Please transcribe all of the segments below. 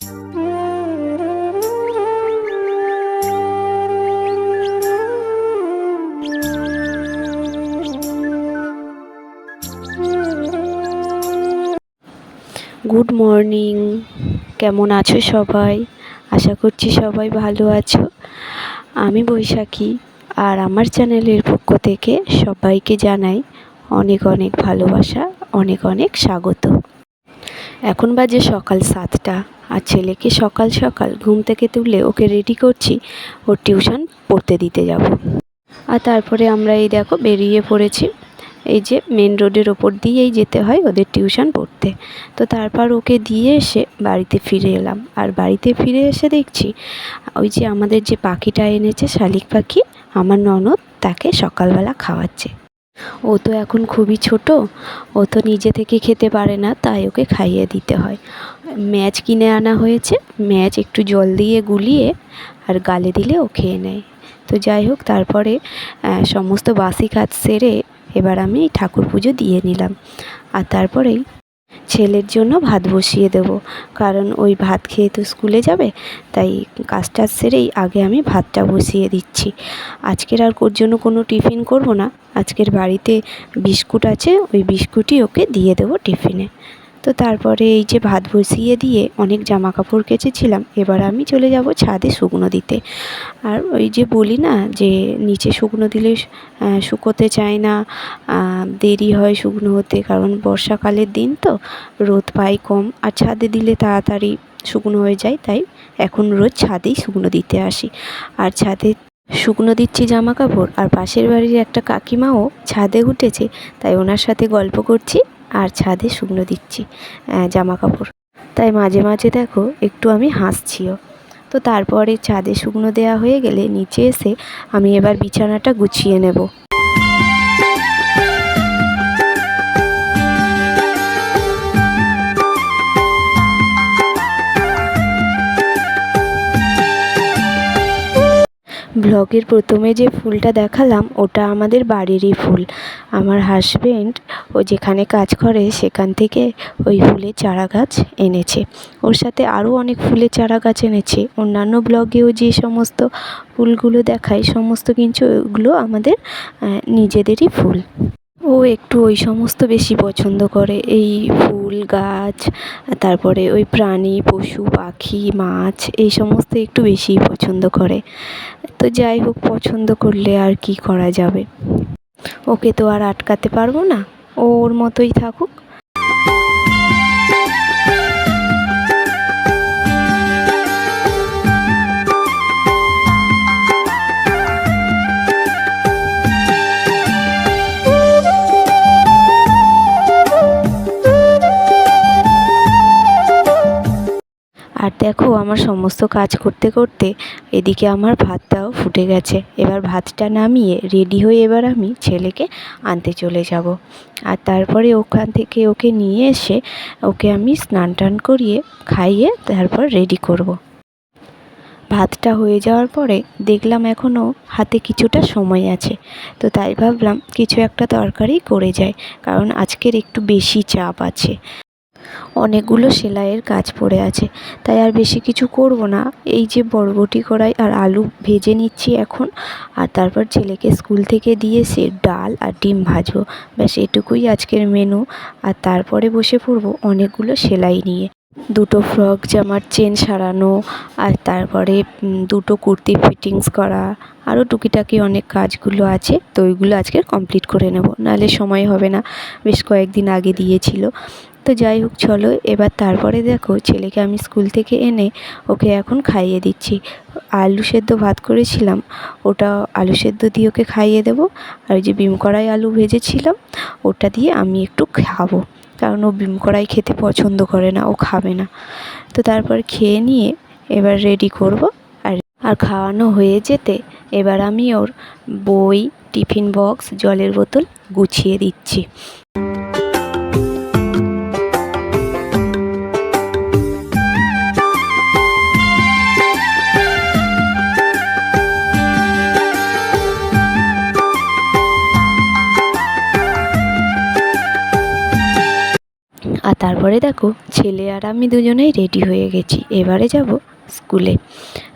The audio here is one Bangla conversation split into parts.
গুড মর্নিং, কেমন আছো সবাই? আশা করছি সবাই ভালো আছো। আমি বৈশাখী, আর আমার চ্যানেলের পক্ষ থেকে সবাইকে জানাই অনেক অনেক ভালোবাসা, অনেক অনেক স্বাগত। এখন বাজে সকাল 7টা, আর ছেলেকে সকাল সকাল ঘুম থেকে তুলে ওকে রেডি করছি ওর টিউশন পড়তে দিতে যাব। আর তারপরে আমরা এই দেখো বেরিয়ে পড়েছি। এই যে মেন রোডের ওপর দিয়েই যেতে হয় ওদের টিউশন পড়তে। তো তারপর ওকে দিয়ে এসে বাড়িতে ফিরে এলাম। আর বাড়িতে ফিরে এসে দেখছি ওই যে আমাদের যে পাখিটা এনেছে, শালিক পাখি, আমার ননদ তাকে সকালবেলা খাওয়াচ্ছে। ও তো এখন খুবই ছোট, ও তো নিজে থেকে খেতে পারে না, তাই ওকে খাইয়ে দিতে হয়। ম্যাচ কিনে আনা হয়েছে, ম্যাচ একটু জল দিয়ে গুলিয়ে আর গালে দিলে ও খেয়ে নেয়। তো যাই হোক, তারপরে সমস্ত বাসি কাজ সেরে এবার আমি ঠাকুর পুজো দিয়ে নিলাম। আর তারপরেই ছেলের জন্য ভাত বসিয়ে দেব, কারণ ওই ভাত খেয়ে তো স্কুলে যাবে, তাই কাজটা সেরেই আগে আমি ভাতটা বসিয়ে দিচ্ছি। আজকের আর ওর জন্য কোনো টিফিন করব না, আজকের বাড়িতে বিস্কুট আছে, ওই বিস্কুটই ওকে দিয়ে দেবো টিফিনে। তো তারপরে এই যে ভাত বসিয়ে দিয়ে অনেক জামা কাপড় কেচেছিলাম, এবার আমি চলে যাব ছাদে শুকনো দিতে। আর ওই যে বলি না যে নিচে শুকনো দিলে শুকোতে চায় না, দেরি হয় শুকনো হতে, কারণ বর্ষাকালের দিন তো রোদ পাই কম, আর ছাদে দিলে তাড়াতাড়ি শুকনো হয়ে যায়। তাই এখন রোজ ছাদেই শুকনো দিতে আসি। আর ছাদে শুকনো দিচ্ছি জামা কাপড়, আর পাশের বাড়ির একটা কাকিমাও ছাদে উঠেছে, তাই ওনার সাথে গল্প করছি আর ছাদে শুকনো দিচ্ছি জামা কাপড়। তাই মাঝে মাঝে দেখো একটু আমি হাসছিও। তো তারপরে ছাদে শুকনো দেওয়া হয়ে গেলে নিচে এসে আমি এবার বিছানাটা গুছিয়ে নেব। ব্লগের প্রথমে যে ফুলটা দেখালাম ওটা আমাদের বাড়িরই ফুল। আমার হাজবেন্ড ও যেখানে কাজ করে সেখান থেকে ওই ফুলের চারা গাছ এনেছে, ওর সাথে আরও অনেক ফুলের চারা গাছ এনেছে। অন্যান্য ব্লগেও যে সমস্ত ফুলগুলো দেখায় সমস্ত কিন্তু ওগুলো আমাদের নিজেদেরই ফুল। ও একটু ওই সমস্ত বেশি পছন্দ করে, এই ফুল গাছ, তারপরে ওই প্রাণী পশু পাখি মাছ, এই সমস্ত একটু বেশিই পছন্দ করে। তো যাই হোক, পছন্দ করলে আর কি করা যাবে, ওকে তো আর আটকাতে পারবো না, ও ওর মতোই থাকুক। আর দেখো আমার সমস্ত কাজ করতে করতে এদিকে আমার ভাতটাও ফুটে গেছে। এবার ভাতটা নামিয়ে রেডি হয়ে এবার আমি ছেলেকে আনতে চলে যাব। আর তারপরে ওখান থেকে ওকে নিয়ে এসে ওকে আমি স্নান টান করিয়ে খাইয়ে তারপর রেডি করব। ভাতটা হয়ে যাওয়ার পরে দেখলাম এখনও হাতে কিছুটা সময় আছে, তো তাই ভাবলাম কিছু একটা তরকারি করে যাই, কারণ আজকের একটু বেশি চাপ আছে, অনেকগুলো সেলাইয়ের কাজ পড়ে আছে, তাই আর বেশি কিছু করব না। এই যে বরবটি কড়াই আর আলু ভেজে নিচ্ছি এখন, আর তারপর ছেলেকে স্কুল থেকে দিয়ে এসে ডাল আর ডিম ভাজবো, ব্যাস এটুকুই আজকের মেনু। আর তারপরে বসে পড়বো অনেকগুলো সেলাই নিয়ে, দুটো ফ্রক জামার চেন সারানো, আর তারপরে দুটো কুর্তি ফিটিংস করা, আরও টুকিটাকি অনেক কাজগুলো আছে, তো ওইগুলো আজকে কমপ্লিট করে নেব, নাহলে সময় হবে না, বেশ কয়েকদিন আগে দিয়েছিল। তো যাই হোক চলো, এবার তারপরে দেখো ছেলেকে আমি স্কুল থেকে এনে ওকে এখন খাইয়ে দিচ্ছি। আলু সেদ্ধ ভাত করেছিলাম, ওটা আলু সেদ্ধ দিয়ে ওকে খাইয়ে দেবো। আর ওই যে বিম কড়াই আলু ভেজেছিলাম ওটা দিয়ে আমি একটু খাবো, কারণ ও বিম কড়াই খেতে পছন্দ করে না, ও খাবে না। তো তারপর খেয়ে নিয়ে এবার রেডি করব। আর খাওয়ানো হয়ে যেতে এবার আমি ওর বই, টিফিন বক্স, জলের বোতল গুছিয়ে দিচ্ছি। আর তারপর তারপরে দেখো ছেলে আর আমি দুজনেই রেডি হয়ে গেছি, এবারে যাব স্কুলে।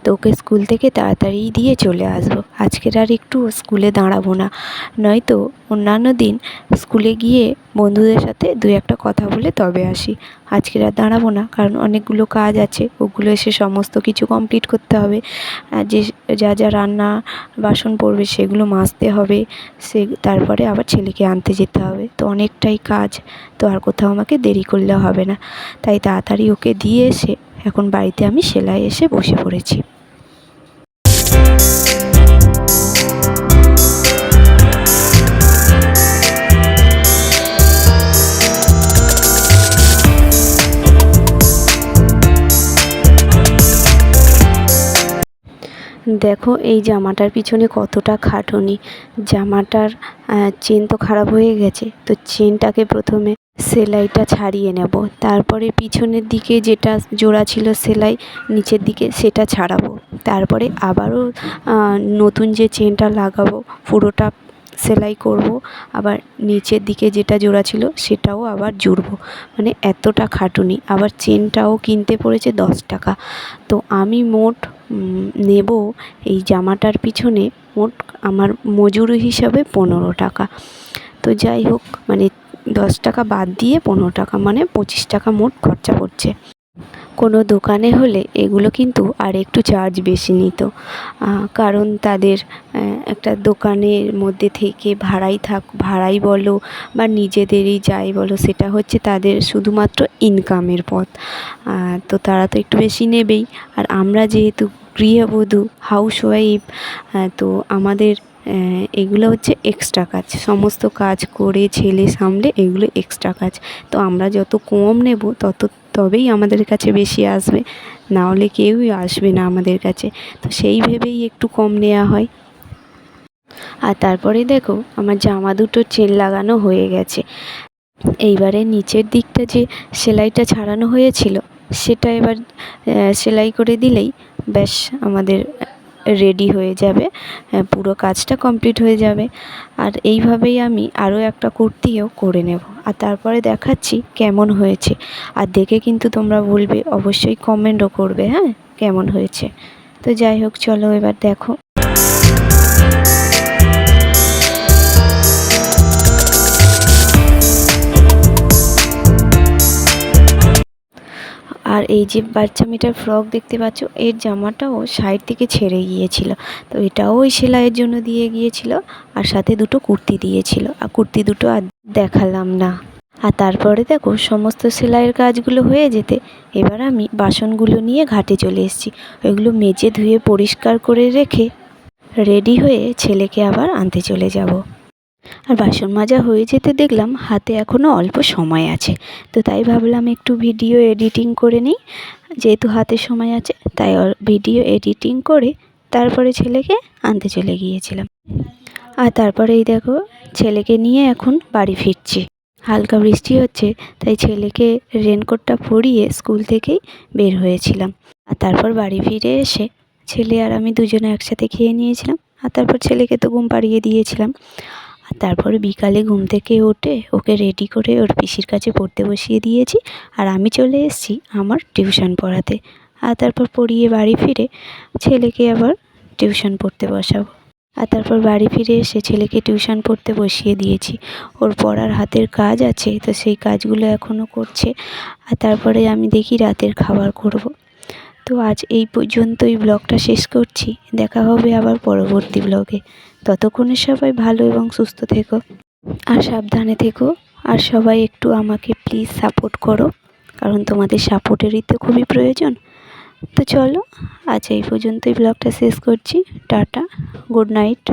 তো ওকে স্কুল থেকে তাড়াতাড়ি দিয়ে চলে আসবো, আজকের আর একটু স্কুলে দাঁড়াবো না, নয়তো অন্যান্য দিন স্কুলে গিয়ে বন্ধুদের সাথে দু একটা কথা বলে তবে আসি। আজকের আর দাঁড়াবো না, কারণ অনেকগুলো কাজ আছে, ওগুলো এসে সমস্ত কিছু কমপ্লিট করতে হবে। যে যা যা রান্না বাসন পড়বে সেগুলো মাজতে হবে, তারপরে আবার ছেলেকে আনতে যেতে হবে, তো অনেকটাই কাজ। তো আর কোথাও আমাকে দেরি করলে হবে না, তাই তাড়াতাড়ি ওকে দিয়ে এসে এখন বাড়িতে আমি সেলাই এসে বসে পড়েছি। দেখো এই জামাটার পিছনে কতটা খাটুনি। জামাটার চেন তো খারাপ হয়ে গেছে, তো চেনটাকে প্রথমে সেলাইটা ছাড়িয়ে নেব, তারপরে পিছনের দিকে যেটা জোড়া ছিল সেলাই নিচের দিকে সেটা ছাড়াবো, তারপরে আবারও নতুন যে চেনটা লাগাবো পুরোটা সেলাই করব, আবার নিচের দিকে যেটা জোড়া ছিল সেটাও আবার জুড়বো, মানে এতটা খাটুনি। আবার চেনটাও কিনতে পড়েছে 10 টাকা। তো আমি মোট নেব এই জামাটার পিছনে মোট আমার মজুরি হিসাবে 15 টাকা। তো যাই হোক, মানে 10 টাকা বাদ দিয়ে 15 টাকা, মানে 25 টাকা মোট খরচা পড়ছে। কোনো দোকানে হলে এগুলো কিন্তু আর একটু চার্জ বেশি নিত, কারণ তাদের একটা দোকানের মধ্যে থেকে ভাড়াই বলো বা নিজেদেরই যাই বলো, সেটা হচ্ছে তাদের শুধুমাত্র ইনকামের পথ। তো তারা তো একটু বেশি নেবেই, আর আমরা যেহেতু গৃহবধূ হাউসওয়াইফ, তো আমাদের এগুলো হচ্ছে এক্সট্রা কাজ, সমস্ত কাজ করে ছেলে সামলে এগুলো এক্সট্রা কাজ। তো আমরা যত কম নেব তবেই আমাদের কাছে বেশি আসবে, না হলে কেউই আসবে না আমাদের কাছে। তো সেই ভেবেই একটু কম নেওয়া হয়। আর তারপরে দেখো আমার জামা দুটোর চেন লাগানো হয়ে গেছে। এইবারে নিচের দিকটা যে সেলাইটা ছাড়ানো হয়েছিল সেটা এবার সেলাই করে দিলেই ব্যাস আমাদের রেডি হয়ে যাবে, পুরো কাজটা কমপ্লিট হয়ে যাবে। আর এইভাবেই আমি আরও একটা কুর্তিও করে নেব, আর তারপরে দেখাচ্ছি কেমন হয়েছে। আর দেখে কিন্তু তোমরা বলবে, অবশ্যই কমেন্টও করবে, হ্যাঁ, কেমন হয়েছে। তো যাই হোক, চলো এবার দেখো। আর এই যে বাচ্চা মেয়েটার ফ্রক দেখতে পাচ্ছ, এর জামাটাও সাইড থেকে ছেড়ে গিয়েছিল, তো এটাও ওই সেলাইয়ের জন্য দিয়ে গিয়েছিল, আর সাথে দুটো কুর্তি দিয়েছিল, আর কুর্তি দুটো আর দেখালাম না। আর তারপরে দেখো সমস্ত সেলাইয়ের কাজগুলো হয়ে যেতে এবার আমি বাসনগুলো নিয়ে ঘাটে চলে এসেছি। ওইগুলো মেজে ধুয়ে পরিষ্কার করে রেখে রেডি হয়ে ছেলেকে আবার আনতে চলে যাব। আর বাসন মাজা হয়ে যেতে দেখলাম হাতে এখনও অল্প সময় আছে, তো তাই ভাবলাম একটু ভিডিও এডিটিং করে নিই। যেহেতু হাতে সময় আছে তাই ভিডিও এডিটিং করে তারপরে ছেলেকে আনতে চলে গিয়েছিলাম। আর তারপরে এই দেখো ছেলেকে নিয়ে এখন বাড়ি ফিরছি। হালকা বৃষ্টি হচ্ছে, তাই ছেলেকে রেনকোটটা পরিয়ে স্কুল থেকেই বের হয়েছিলাম। আর তারপর বাড়ি ফিরে এসে ছেলে আর আমি দুজনে একসাথে খেয়ে নিয়েছিলাম, আর তারপর ছেলেকে তো ঘুম পাড়িয়ে দিয়েছিলাম। আর তারপরে বিকালে ঘুম থেকে উঠে ওকে রেডি করে ওর পিসির কাছে পড়তে বসিয়ে দিয়েছি, আর আমি চলে এসেছি আমার টিউশন পড়াতে। আর তারপর পড়িয়ে বাড়ি ফিরে ছেলেকে আবার টিউশন পড়তে বসাবো। আর তারপর বাড়ি ফিরে এসে ছেলেকে টিউশন পড়তে বসিয়ে দিয়েছি। ওর পড়ার হাতের কাজ আছে, তো সেই কাজগুলো এখনও করছে। আর তারপরে আমি দেখি রাতের খাবার করব। তো আজ এই পর্যন্তই ব্লগটা শেষ করছি, দেখা হবে আবার পরবর্তী ব্লগে। ততক্ষণে সবাই ভালো এবং সুস্থ থেকো আর সাবধানে থেকো, আর সবাই একটু আমাকে প্লিজ সাপোর্ট করো, কারণ তোমাদের সাপোর্টেরই তো খুবই প্রয়োজন। তো চলো আজ এই পর্যন্তই ব্লগটা শেষ করছি। Tata, good night.